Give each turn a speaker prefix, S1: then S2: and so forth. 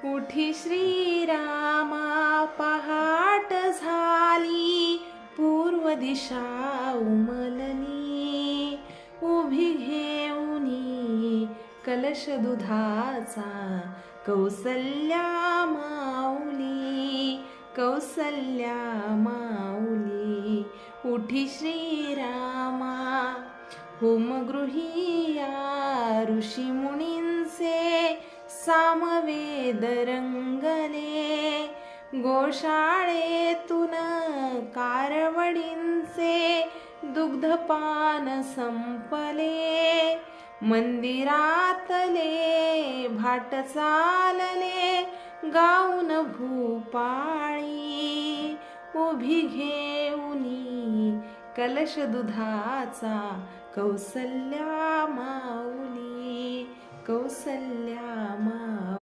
S1: उठी श्रीरामा पहाट झाली, पूर्व दिशा उमलली. उभी घेऊनी कलश दुधाचा, कौसल्या माऊली, कौसल्या माऊली. उठी श्रीरामा होमगृही या ऋषी मुनींचे, सामवेद रंगले. गोशाळेतून कारवडींचे, दुग्धपान संपले. मंदिरातले भाट चालले, गाऊन भूपाळी. उभी घेऊनी कलश दुधाचा, कौसल्या माऊली, कौसल्या माऊली.